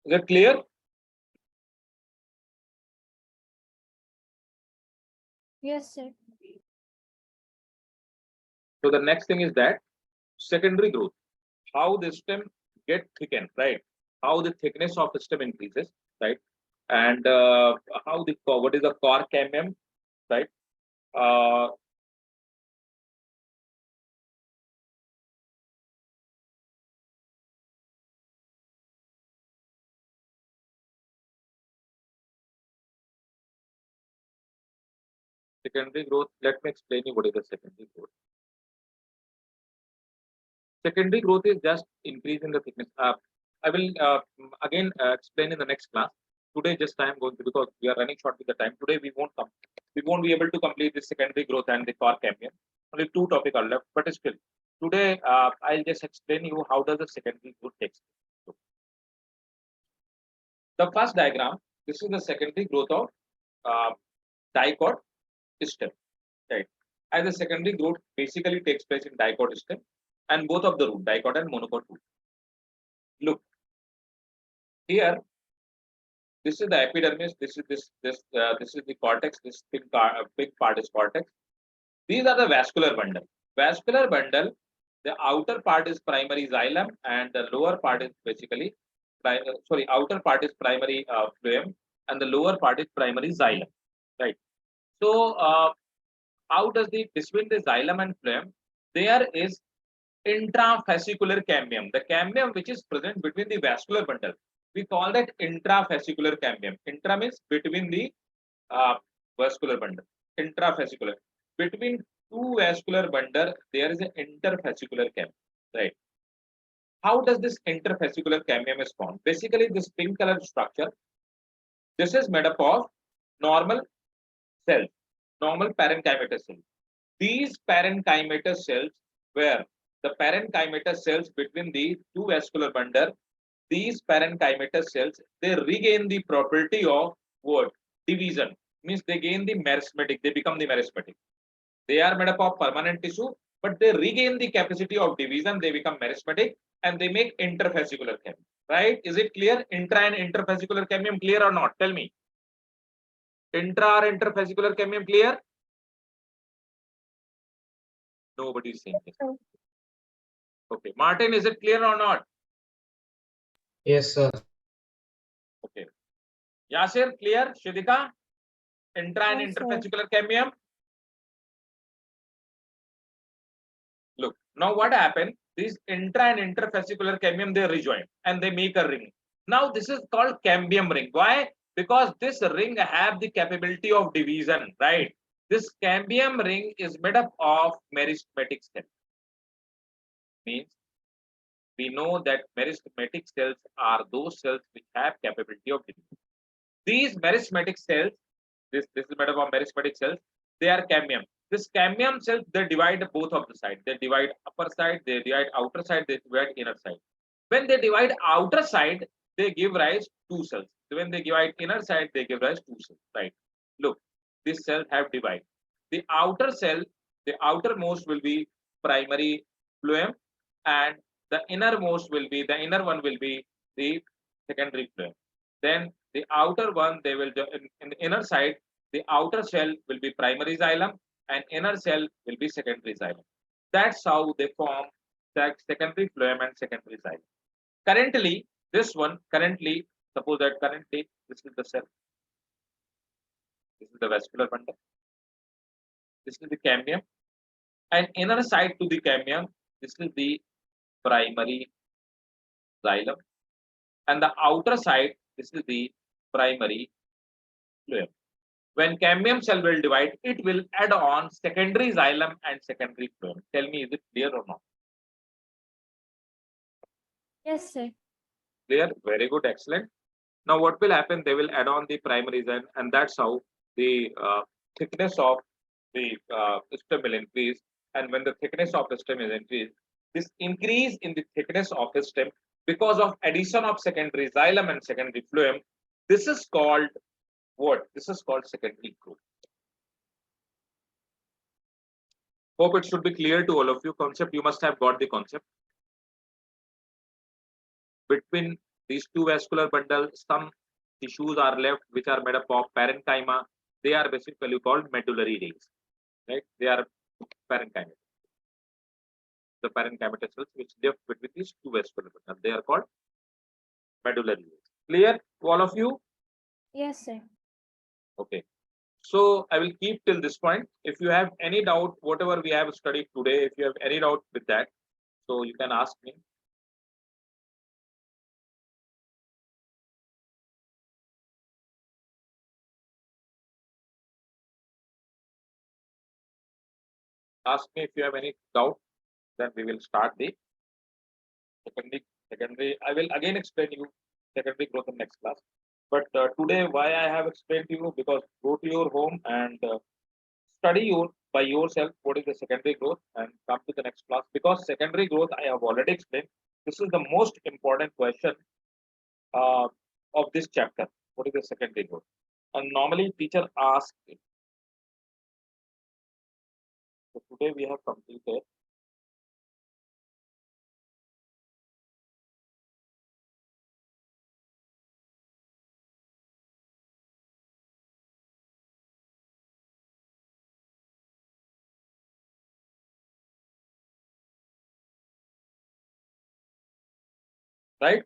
Is it clear?
Yes, sir.
So the next thing is that secondary growth, how the stem get thickened, right? How the thickness of the stem increases, right? And how the what is the core cambium, right? Uh, Secondary growth. Let me explain you what is the secondary growth. Secondary growth is just increase in the thickness. I will again explain in the next class. Today, just I am going to, because we are running short with the time. Today we won't come. We won't be able to complete the secondary growth and the core cambium. Only two topics are left, but still, today I'll just explain you how does the secondary growth takes place. The first diagram, this is the secondary growth of uh, dicot stem, right? As the secondary growth basically takes place in dicot stem and both of the root, dicot and monocot root. Look here, this is the epidermis. This is the cortex. This big part is cortex. These are the vascular bundle. Vascular bundle. The outer part is primary xylem, and the lower part is basically, outer part is primary phloem, and the lower part is primary xylem. Right. So, how does the between the xylem and phloem? There is intrafascicular cambium. The cambium which is present between the vascular bundle, we call that intrafascicular cambium. Intra means between the uh, vascular bundle. Intrafascicular. Between two vascular bundle, there is an interfascicular cambium. Right. How does this interfascicular cambium is formed? Basically, this pink color structure, this is made up of normal cells, normal parenchymatous cells. These parenchymatous cells, where the parenchymatous cells between the two vascular bundle, these parenchymatous cells, they regain the property of what? Division. Means they gain the meristematic, they become the meristematic. They are made up of permanent tissue, but they regain the capacity of division, they become meristematic, and they make interfascicular cambium. Right? Is it clear? Intra and interfascicular cambium clear or not? Tell me. Intra or interfascicular cambium clear? Nobody is saying this. Okay. Martin, is it clear or not?
Yes, sir.
Okay. Yasir, clear? Shidika? Intra and
Yes, sir.
interfascicular cambium? Look, now what happened? These intra and interfascicular cambium, they rejoin and they make a ring. Now this is called cambium ring. Why? Because this ring have the capability of division, right? This cambium ring is made up of meristematic cells. Means we know that meristematic cells are those cells which have capability of division. These meristematic cells, this is made up of meristematic cells, they are cambium. This cambium cells, they divide both of the side. They divide upper side, they divide outer side, they divide inner side. When they divide outer side, they give rise two cells. When they divide inner side, they give rise two cells. Right? Look, these cells have divide. The outer cell, the outermost will be primary phloem, and the innermost will be, the inner one will be the secondary phloem. Then the outer one, they will in the inner side, the outer shell will be primary xylem and inner shell will be secondary xylem. That's how they form secondary phloem and secondary xylem. Currently, this one, suppose that currently this is the cell, this is the vascular bundle, this is the cambium, and inner side to the cambium, this is the primary xylem, and the outer side, this is the primary phloem. When cambium cell will divide, it will add on secondary xylem and secondary phloem. Tell me, is it clear or not?
Yes, sir.
Clear? Very good, excellent. Now, what will happen? They will add on the primary xylem, and that's how the thickness of the stem will increase. And when the thickness of the stem is increased, this increase in the thickness of the stem because of addition of secondary xylem and secondary phloem, this is called what? This is called secondary growth. Hope it should be clear to all of you. Concept, you must have got the concept. Between these two vascular bundles, some tissues are left which are made up of parenchyma. They are basically called medullary rays. Right? They are parenchyma. The parenchymatous cells which left between these two vascular bundles. They are called medullary rays. Clear to all of you?
Yes, sir.
Okay. So I will keep till this point. If you have any doubt, whatever we have studied today, if you have any doubt with that, so you can ask me. Ask me if you have any doubt, then we will start the secondary. I will again explain you secondary growth in next class. But today, why I have explained to you, because go to your home and study your by yourself what is the secondary growth and come to the next class, because secondary growth I have already explained. This is the most important question uh, of this chapter. What is the secondary growth? And normally teacher asks it. So today we have completed right.